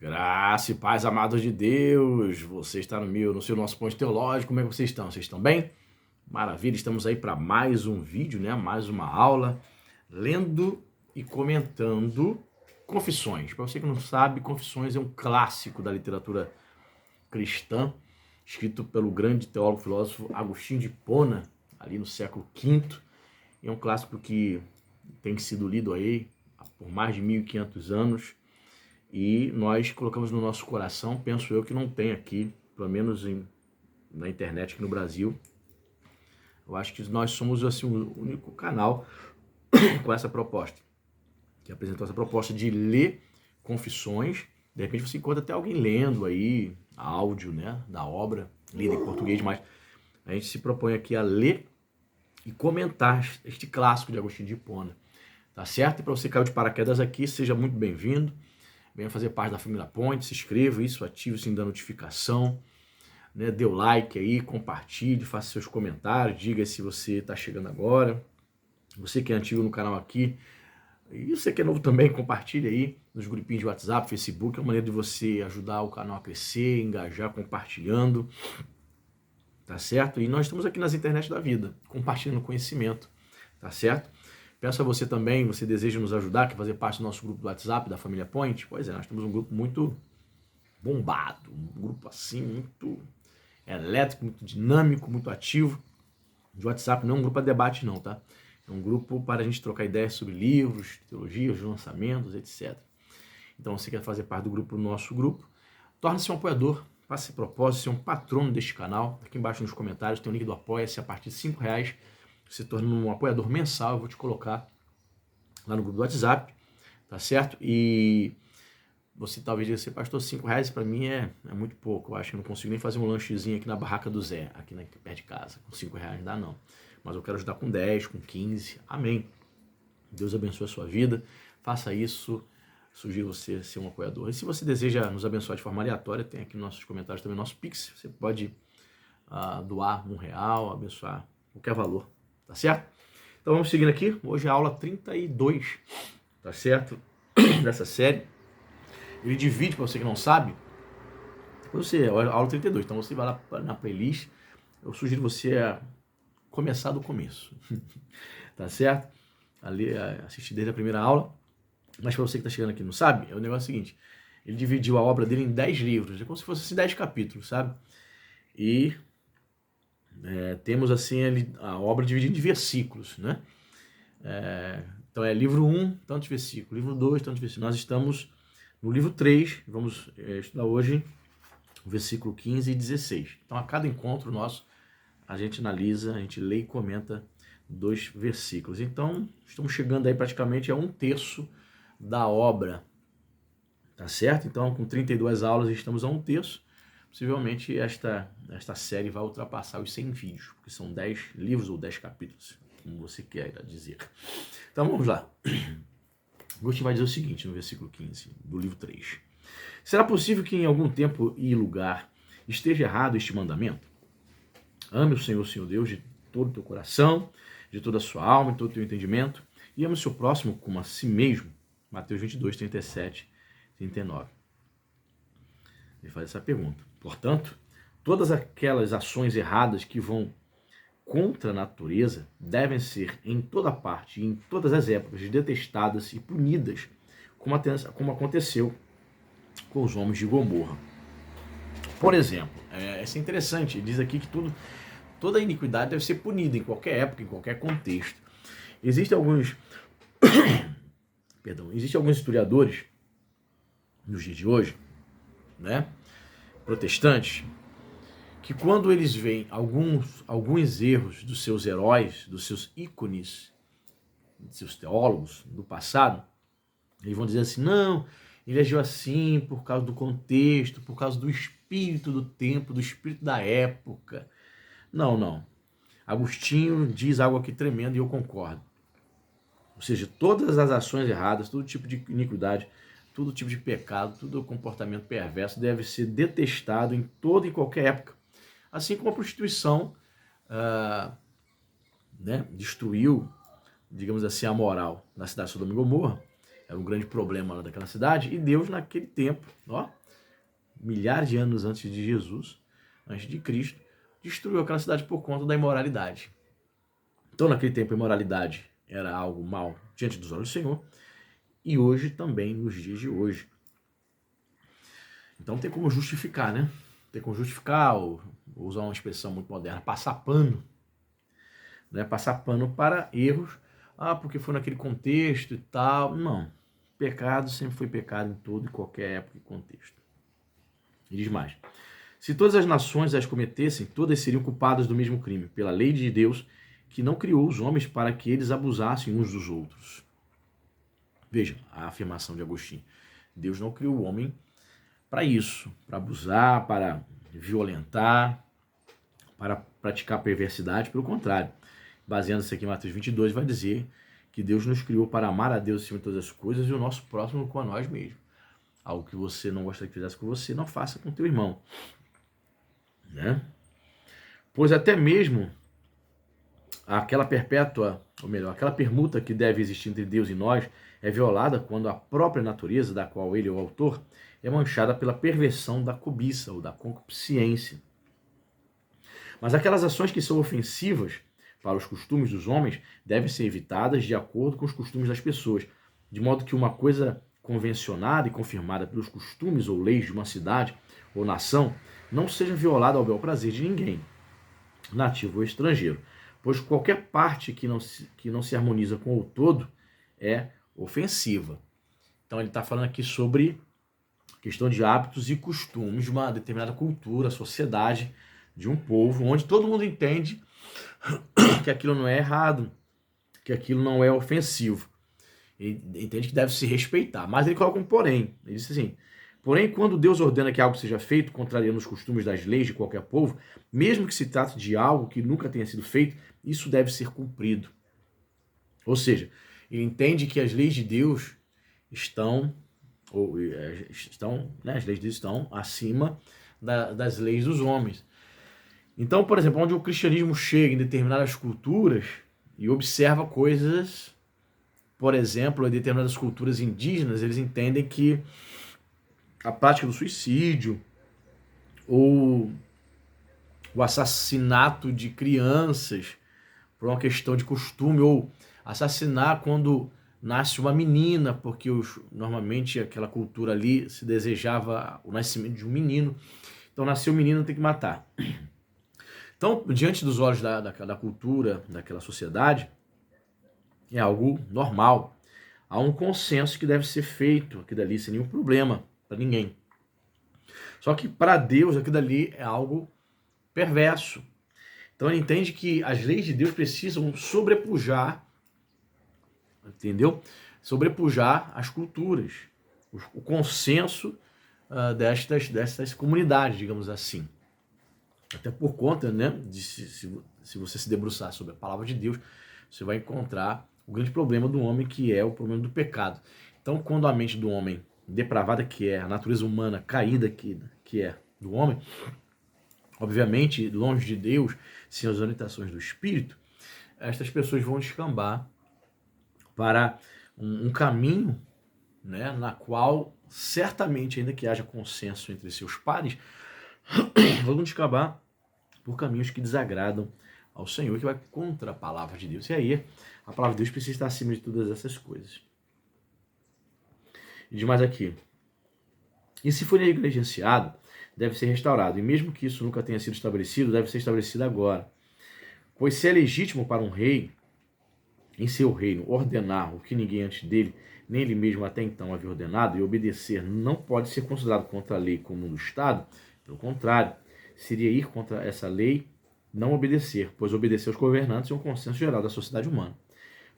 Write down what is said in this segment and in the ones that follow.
Graça e paz, amados de Deus. Você está no seu nosso ponto teológico. Como é que vocês estão? Vocês estão bem? Maravilha, estamos aí para mais um vídeo, né? Mais uma aula, lendo e comentando Confissões. Para você que não sabe, Confissões é um clássico da literatura cristã, escrito pelo grande teólogo e filósofo Agostinho de Hipona, ali no século V. É um clássico que tem sido lido aí por mais de 1500 anos. E nós colocamos no nosso coração, penso eu que não tem aqui, pelo menos na internet aqui no Brasil. Eu acho que nós somos assim, o único canal com essa proposta, que apresentou essa proposta de ler Confissões. De repente você encontra até alguém lendo aí, áudio, né, da obra, lida em português, mas a gente se propõe aqui a ler e comentar este clássico de Agostinho de Hipona, tá certo? E para você que caiu de paraquedas aqui, seja muito bem-vindo. Venha fazer parte da família Point, se inscreva, ative o sininho da notificação, né? Dê o like aí, compartilhe, faça seus comentários, diga se você está chegando agora. Você que é antigo no canal aqui, e você que é novo também, compartilhe aí nos grupinhos de WhatsApp, Facebook, é uma maneira de você ajudar o canal a crescer, engajar, compartilhando, tá certo? E nós estamos aqui nas internet da vida, compartilhando conhecimento, tá certo? Peço a você também, você deseja nos ajudar, quer fazer parte do nosso grupo do WhatsApp, da família Point? Pois é, nós temos um grupo muito bombado, um grupo assim, muito elétrico, muito dinâmico, muito ativo. De WhatsApp não é um grupo a debate não, tá? É um grupo para a gente trocar ideias sobre livros, teologias, lançamentos, etc. Então, você quer fazer parte do grupo, nosso grupo, torne-se um apoiador, faça esse propósito, seja um patrono deste canal. Aqui embaixo nos comentários tem o link do Apoia-se, a partir de R$5, se torna um apoiador mensal, eu vou te colocar lá no grupo do WhatsApp, tá certo? E você talvez diga assim, pastor, R$5 para mim é muito pouco, eu acho que eu não consigo nem fazer um lanchezinho aqui na barraca do Zé, aqui perto de casa, com R$5 não dá não, mas eu quero ajudar com 10, com 15, amém. Deus abençoe a sua vida, faça isso, sugiro você ser um apoiador. E se você deseja nos abençoar de forma aleatória, tem aqui nos nossos comentários também o nosso Pix, você pode doar R$1, abençoar qualquer valor, tá certo? Então vamos seguindo aqui, hoje é a aula 32, tá certo? Dessa série. Ele divide, para você que não sabe, você, a aula 32, então você vai lá na playlist, eu sugiro você começar do começo, tá certo? Ali, assistir desde a primeira aula, mas para você que está chegando aqui e não sabe, o negócio é o seguinte, ele dividiu a obra dele em 10 livros, é como se fosse assim, 10 capítulos, sabe? E temos assim a obra dividida em versículos, né? Então é livro 1, tantos versículos, livro 2, tantos versículos. Nós estamos no livro 3, vamos estudar hoje o versículo 15 e 16. Então a cada encontro nosso, a gente analisa, a gente lê e comenta 2 versículos. Então estamos chegando aí praticamente a 1/3 da obra, tá certo? Então com 32 aulas estamos a 1/3. Possivelmente esta série vai ultrapassar os 100 vídeos, porque são 10 livros ou 10 capítulos, como você queira dizer. Então vamos lá. Agostinho vai dizer o seguinte no versículo 15 do livro 3. Será possível que em algum tempo e lugar esteja errado este mandamento? Ame o Senhor, Senhor Deus, de todo o teu coração, de toda a sua alma, de todo o teu entendimento, e ame o seu próximo como a si mesmo. Mateus 22, 37, 39. Ele faz essa pergunta. Portanto, todas aquelas ações erradas que vão contra a natureza devem ser em toda parte e em todas as épocas detestadas e punidas, como aconteceu com os homens de Gomorra. Por exemplo, isso é interessante, ele diz aqui que toda iniquidade deve ser punida em qualquer época, em qualquer contexto. Existem alguns historiadores nos dias de hoje, né, protestantes, que quando eles veem alguns erros dos seus heróis, dos seus ícones, dos seus teólogos do passado, eles vão dizer assim, não, ele agiu assim por causa do contexto, por causa do espírito do tempo, do espírito da época. Não. Agostinho diz algo aqui tremendo e eu concordo. Ou seja, todas as ações erradas, todo tipo de iniquidade, todo tipo de pecado, todo comportamento perverso deve ser detestado em toda e qualquer época. Assim como a prostituição destruiu, digamos assim, a moral na cidade de Sodoma e Gomorra, era um grande problema lá daquela cidade, e Deus naquele tempo, ó, milhares de anos antes de Jesus, antes de Cristo, destruiu aquela cidade por conta da imoralidade. Então, naquele tempo, a imoralidade era algo mal diante dos olhos do Senhor, e hoje também, nos dias de hoje. Então, tem como justificar, né? Tem como justificar, ou usar uma expressão muito moderna, passar pano. Né? Passar pano para erros, porque foi naquele contexto e tal. Não. Pecado sempre foi pecado em todo e qualquer época e contexto. E diz mais. Se todas as nações as cometessem, todas seriam culpadas do mesmo crime, pela lei de Deus, que não criou os homens para que eles abusassem uns dos outros. Veja a afirmação de Agostinho. Deus não criou o homem para isso, para abusar, para violentar, para praticar perversidade. Pelo contrário, baseando-se aqui em Mateus 22, vai dizer que Deus nos criou para amar a Deus acima de todas as coisas e o nosso próximo com a nós mesmos. Algo que você não gostaria que fizesse com você, não faça com teu irmão. Né? Pois até mesmo aquela perpétua, ou melhor, aquela permuta que deve existir entre Deus e nós é violada quando a própria natureza, da qual ele é o autor, é manchada pela perversão da cobiça ou da concupiscência. Mas aquelas ações que são ofensivas para os costumes dos homens devem ser evitadas de acordo com os costumes das pessoas, de modo que uma coisa convencionada e confirmada pelos costumes ou leis de uma cidade ou nação não seja violada ao bel prazer de ninguém, nativo ou estrangeiro, pois qualquer parte que não se harmoniza com o todo é ofensiva. Então ele está falando aqui sobre questão de hábitos e costumes de uma determinada cultura, sociedade, de um povo, onde todo mundo entende que aquilo não é errado, que aquilo não é ofensivo. Ele entende que deve se respeitar. Mas ele coloca um porém. Ele diz assim, porém, quando Deus ordena que algo seja feito, contrariando os costumes das leis de qualquer povo, mesmo que se trate de algo que nunca tenha sido feito, isso deve ser cumprido. Ou seja, ele entende que as leis de Deus estão, né, as leis de Deus estão acima das leis dos homens. Então, por exemplo, onde o cristianismo chega em determinadas culturas e observa coisas, por exemplo, em determinadas culturas indígenas, eles entendem que a prática do suicídio ou o assassinato de crianças por uma questão de costume, ou assassinar quando nasce uma menina, porque normalmente aquela cultura ali se desejava o nascimento de um menino. Então, nasceu um menino, tem que matar. Então, diante dos olhos da cultura, daquela sociedade, é algo normal. Há um consenso que deve ser feito, aqui dali sem nenhum problema para ninguém. Só que para Deus, aqui dali é algo perverso. Então ele entende que as leis de Deus precisam sobrepujar, entendeu? Sobrepujar as culturas, o consenso destas comunidades, digamos assim. Até por conta, né, de se você se debruçar sobre a palavra de Deus, você vai encontrar o grande problema do homem, que é o problema do pecado. Então, quando a mente do homem depravada, que é a natureza humana caída, que é do homem, obviamente, longe de Deus, sem as orientações do Espírito, estas pessoas vão descambar para um caminho, né, na qual, certamente, ainda que haja consenso entre seus pares, vão descambar por caminhos que desagradam ao Senhor, que vai contra a palavra de Deus. E aí, a palavra de Deus precisa estar acima de todas essas coisas. E diz mais aqui. E se for negligenciado, deve ser restaurado. E mesmo que isso nunca tenha sido estabelecido, deve ser estabelecido agora. Pois se é legítimo para um rei, em seu reino, ordenar o que ninguém antes dele, nem ele mesmo até então havia ordenado, e obedecer não pode ser considerado contra a lei comum do Estado. Pelo contrário, seria ir contra essa lei não obedecer, pois obedecer aos governantes é um consenso geral da sociedade humana.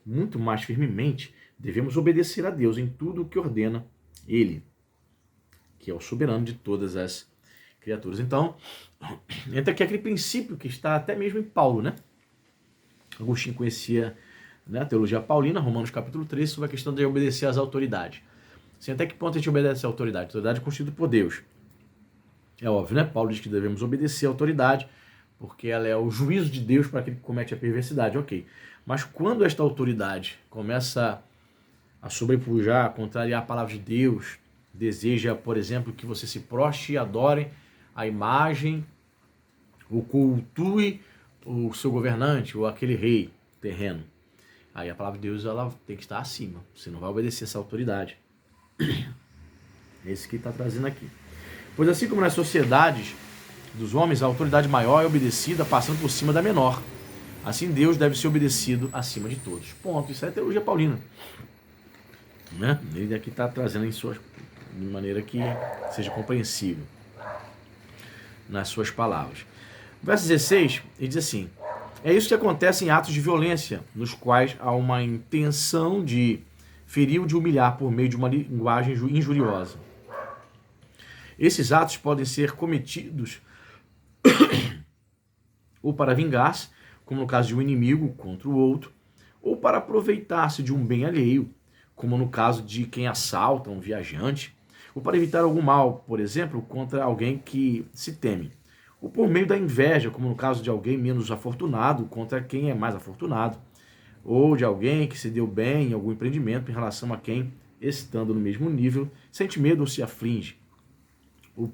Muito mais firmemente, devemos obedecer a Deus em tudo o que ordena Ele, que é o soberano de todas as criaturas. Então, entra aqui aquele princípio que está até mesmo em Paulo, né? Agostinho conhecia, né, a teologia paulina, Romanos capítulo 3, sobre a questão de obedecer às autoridades. Assim, até que ponto a gente obedece à autoridade? A autoridade é constituída por Deus. É óbvio, né? Paulo diz que devemos obedecer à autoridade, porque ela é o juízo de Deus para aquele que comete a perversidade, ok. Mas quando esta autoridade começa a sobrepujar, a contrariar a palavra de Deus, deseja, por exemplo, que você se prostre e adore a imagem, ou cultue o seu governante, ou aquele rei terreno. Aí a palavra de Deus ela tem que estar acima, você não vai obedecer essa autoridade. É isso que está trazendo aqui. Pois assim como nas sociedades dos homens, a autoridade maior é obedecida passando por cima da menor. Assim Deus deve ser obedecido acima de todos. Ponto. Isso é teologia paulina. Né? Ele aqui está trazendo de maneira que seja compreensível nas suas palavras. Verso 16, ele diz assim: é isso que acontece em atos de violência, nos quais há uma intenção de ferir ou de humilhar por meio de uma linguagem injuriosa. Esses atos podem ser cometidos ou para vingar-se, como no caso de um inimigo contra o outro, ou para aproveitar-se de um bem alheio, como no caso de quem assalta um viajante, ou para evitar algum mal, por exemplo, contra alguém que se teme, ou por meio da inveja, como no caso de alguém menos afortunado contra quem é mais afortunado, ou de alguém que se deu bem em algum empreendimento em relação a quem, estando no mesmo nível, sente medo ou se aflige, ou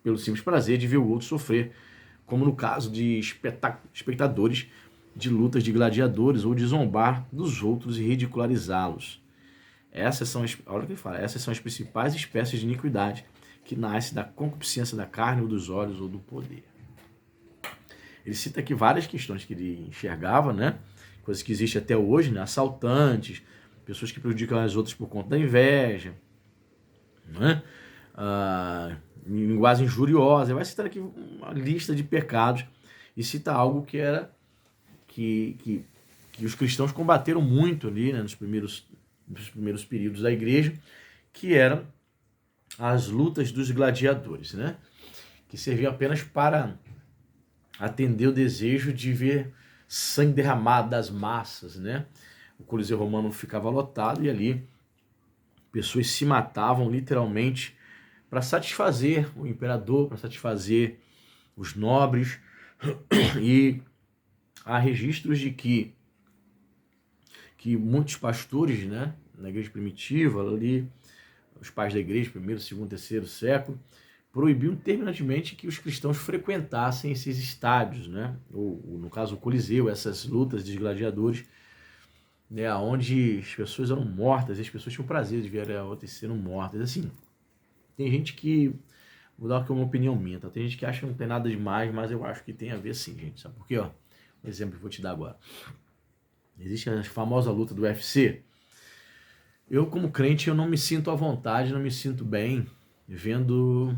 pelo simples prazer de ver o outro sofrer, como no caso de espectadores de lutas de gladiadores, ou de zombar dos outros e ridicularizá-los. Olha o que ele fala, essas são as principais espécies de iniquidade que nasce da concupiscência da carne, ou dos olhos, ou do poder. Ele cita aqui várias questões que ele enxergava, né? Coisas que existem até hoje, né? Assaltantes, pessoas que prejudicam as outras por conta da inveja, né? Linguagem injuriosa. Ele vai citar aqui uma lista de pecados e cita algo que era que os cristãos combateram muito ali, né, nos primeiros períodos da igreja, que eram as lutas dos gladiadores, né? Que serviam apenas para atender o desejo de ver sangue derramado das massas, né? O Coliseu Romano ficava lotado e ali pessoas se matavam literalmente para satisfazer o imperador, para satisfazer os nobres. E há registros de que muitos pastores, né, na igreja primitiva, ali, os pais da igreja, primeiro, segundo, terceiro século, proibiam terminantemente que os cristãos frequentassem esses estádios, né, ou no caso o Coliseu, essas lutas de gladiadores, né, onde as pessoas eram mortas, e as pessoas tinham prazer de ver a outras sendo mortas. Assim, tem gente que, vou dar aqui uma opinião minha, tá? Tem gente que acha que não tem nada demais, mas eu acho que tem a ver sim, gente. Sabe por quê? Ó, um exemplo que eu vou te dar agora. Existe a famosa luta do UFC. Eu, como crente, eu não me sinto à vontade, não me sinto bem vendo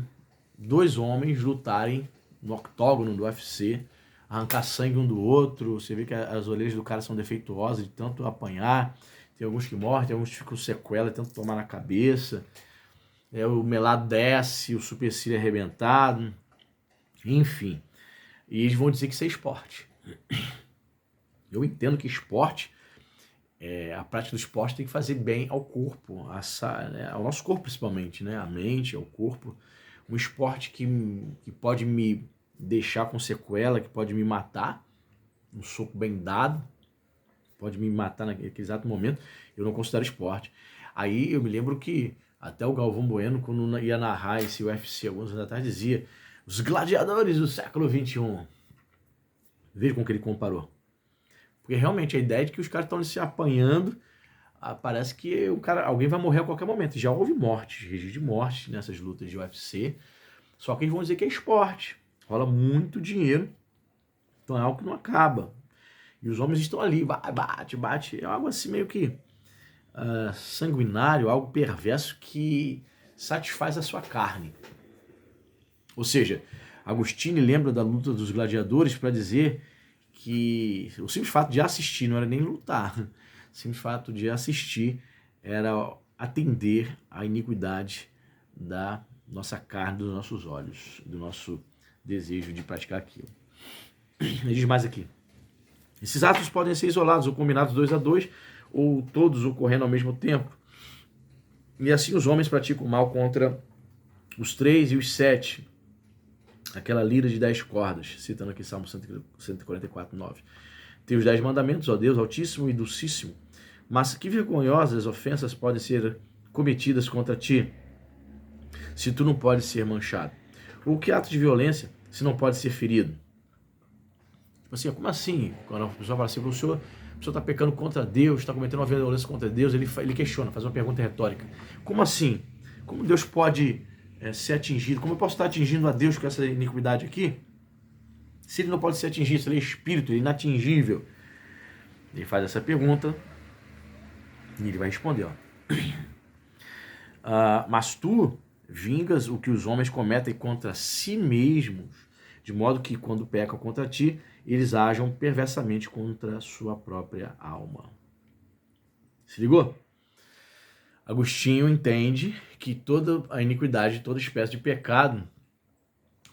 dois homens lutarem no octógono do UFC, arrancar sangue um do outro. Você vê que as orelhas do cara são defeituosas de tanto apanhar. Tem alguns que morrem, tem alguns que ficam sequela, tentam tomar na cabeça. O melado desce, o supercílio é arrebentado. Enfim. E eles vão dizer que isso é esporte. Eu entendo que esporte, a prática do esporte tem que fazer bem ao corpo, ao nosso corpo principalmente, né? A mente, ao corpo. Um esporte que pode me deixar com sequela, que pode me matar, um soco bem dado, pode me matar naquele exato momento, eu não considero esporte. Aí eu me lembro que até o Galvão Bueno, quando ia narrar esse UFC alguns anos atrás, dizia: os gladiadores do século XXI. Veja com que ele comparou. Porque realmente a ideia de que os caras estão se apanhando, parece que alguém vai morrer a qualquer momento. Já houve mortes, registro de morte nessas lutas de UFC. Só que eles vão dizer que é esporte. Rola muito dinheiro. Então é algo que não acaba. E os homens estão ali, bate. É algo assim meio que sanguinário, algo perverso que satisfaz a sua carne. Ou seja, Agostinho lembra da luta dos gladiadores para dizer que o simples fato de assistir não era nem lutar. O simples fato de assistir era atender à iniquidade da nossa carne, dos nossos olhos, do nosso desejo de praticar aquilo. Ele diz mais aqui: esses atos podem ser isolados ou combinados 2 a 2, ou todos ocorrendo ao mesmo tempo. E assim os homens praticam mal contra os 3 e os 7. Aquela lira de 10 cordas, citando aqui Salmo 144, 9. Tem os 10 mandamentos, ó Deus Altíssimo e Dulcíssimo. Mas que vergonhosas ofensas podem ser cometidas contra ti, se tu não pode ser manchado? Ou que ato de violência, se não pode ser ferido? Tipo assim, como assim? Quando a pessoa fala assim, o senhor está pecando contra Deus, está cometendo uma violência contra Deus, ele questiona, faz uma pergunta retórica. Como assim? Como Deus pode ser atingido? Como eu posso estar atingindo a Deus com essa iniquidade aqui? Se ele não pode ser atingido, se ele é espírito, ele é inatingível. Ele faz essa pergunta e ele vai responder, ó. Mas tu vingas o que os homens cometem contra si mesmos, de modo que quando pecam contra ti, eles ajam perversamente contra a sua própria alma. Se ligou? Agostinho entende que toda a iniquidade, toda espécie de pecado,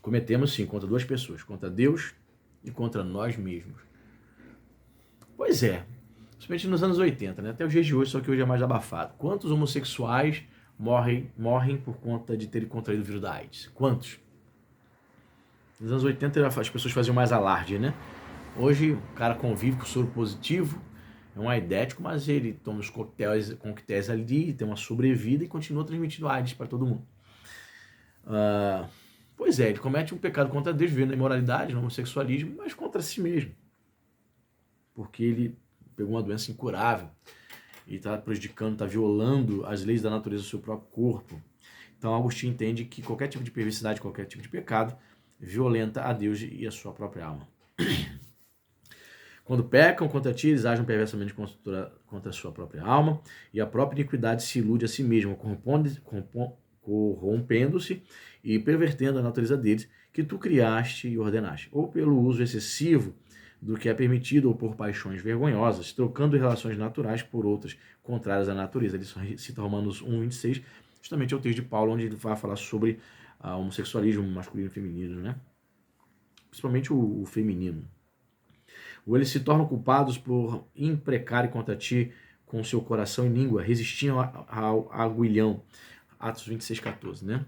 cometemos sim contra duas pessoas, contra Deus e contra nós mesmos. Pois é, principalmente nos anos 80, né? Até os dias de hoje, só que hoje é mais abafado. Quantos homossexuais morrem por conta de terem contraído o vírus da AIDS? Quantos? Nos anos 80 as pessoas faziam mais alarde, né? Hoje o cara convive com soro positivo, é um aidético, mas ele toma os coquetéis ali, tem uma sobrevida e continua transmitindo AIDS para todo mundo. Pois é, ele comete um pecado contra Deus, vivendo na imoralidade, no homossexualismo, mas contra si mesmo. Porque ele pegou uma doença incurável e está prejudicando, está violando as leis da natureza do seu próprio corpo. Então Agostinho entende que qualquer tipo de perversidade, qualquer tipo de pecado, violenta a Deus e a sua própria alma. Quando pecam contra ti, eles agem perversamente contra a sua própria alma, e a própria iniquidade se ilude a si mesma, corrompendo-se e pervertendo a natureza deles, que tu criaste e ordenaste, ou pelo uso excessivo do que é permitido, ou por paixões vergonhosas, trocando relações naturais por outras contrárias à natureza. Ele cita Romanos 1:26, justamente é o texto de Paulo, onde ele vai falar sobre homossexualismo masculino e feminino, né? Principalmente o feminino. Ou eles se tornam culpados por imprecarem contra ti com seu coração e língua, resistindo ao aguilhão. Atos 26:14, né?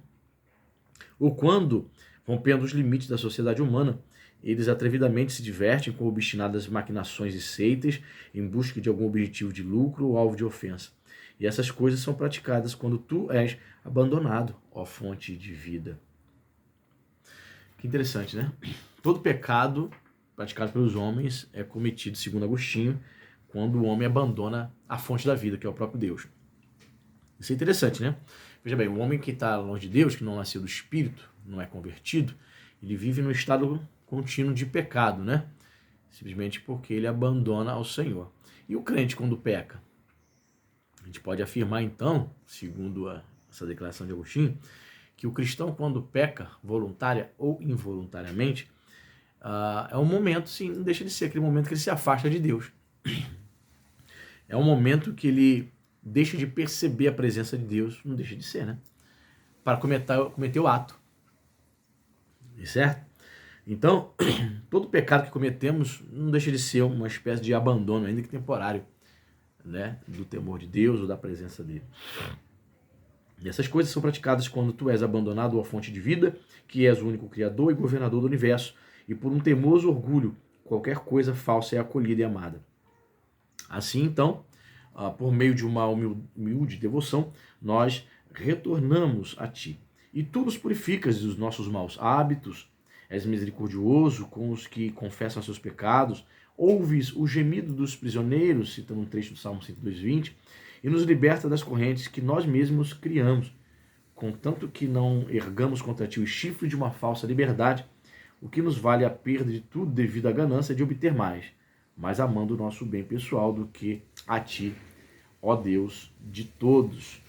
Ou quando, rompendo os limites da sociedade humana, eles atrevidamente se divertem com obstinadas maquinações e seitas em busca de algum objetivo de lucro ou alvo de ofensa. E essas coisas são praticadas quando tu és abandonado, ó fonte de vida. Que interessante, né? Todo pecado praticado pelos homens é cometido, segundo Agostinho, quando o homem abandona a fonte da vida, que é o próprio Deus. Isso é interessante, né? Veja bem, o homem que está longe de Deus, que não nasceu do Espírito, não é convertido, ele vive no estado contínuo de pecado, né? Simplesmente porque ele abandona ao Senhor. E o crente, quando peca? A gente pode afirmar, então, segundo essa declaração de Agostinho, que o cristão, quando peca, voluntária ou involuntariamente, é um momento, sim, não deixa de ser aquele momento que ele se afasta de Deus. É um momento que ele deixa de perceber a presença de Deus, não deixa de ser, né? Para cometer o ato. Certo? Então, todo pecado que cometemos não deixa de ser uma espécie de abandono, ainda que temporário, né? Do temor de Deus ou da presença dele. E essas coisas são praticadas quando tu és abandonado à fonte de vida, que és o único Criador e governador do universo, e por um teimoso orgulho, qualquer coisa falsa é acolhida e amada. Assim, então, por meio de uma humilde devoção, nós retornamos a ti. E tu nos purificas dos nossos maus hábitos, és misericordioso com os que confessam seus pecados, ouves o gemido dos prisioneiros, citando um trecho do Salmo 102:20, e nos liberta das correntes que nós mesmos criamos, contanto que não ergamos contra ti o chifre de uma falsa liberdade, o que nos vale a perda de tudo devido à ganância de obter mais, mas amando o nosso bem pessoal do que a ti, ó Deus de todos.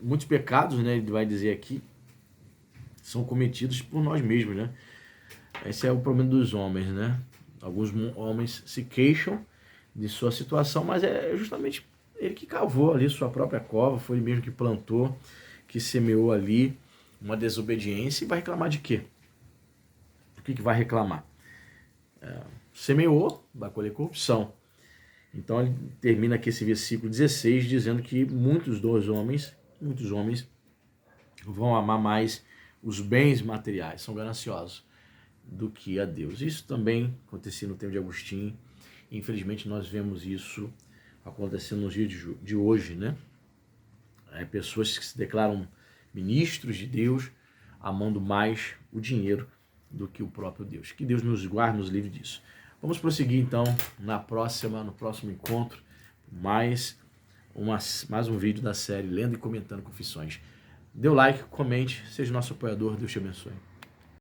Muitos pecados, né, ele vai dizer aqui, são cometidos por nós mesmos, né? Esse é o problema dos homens, né? Alguns homens se queixam de sua situação, mas é justamente ele que cavou ali sua própria cova, foi ele mesmo que plantou, que semeou ali uma desobediência e vai reclamar de quê? O que vai reclamar? Semeou, vai colher corrupção. Então ele termina aqui esse versículo 16 dizendo que muitos homens vão amar mais os bens materiais, são gananciosos, do que a Deus. Isso também acontecia no tempo de Agostinho Infelizmente nós vemos isso acontecendo nos dias de hoje, né? Pessoas que se declaram ministros de Deus, amando mais o dinheiro do que o próprio Deus. Que Deus nos guarde, nos livre disso. Vamos prosseguir então no próximo encontro, mais um vídeo da série Lendo e Comentando Confissões. Dê o like, comente, seja nosso apoiador, Deus te abençoe.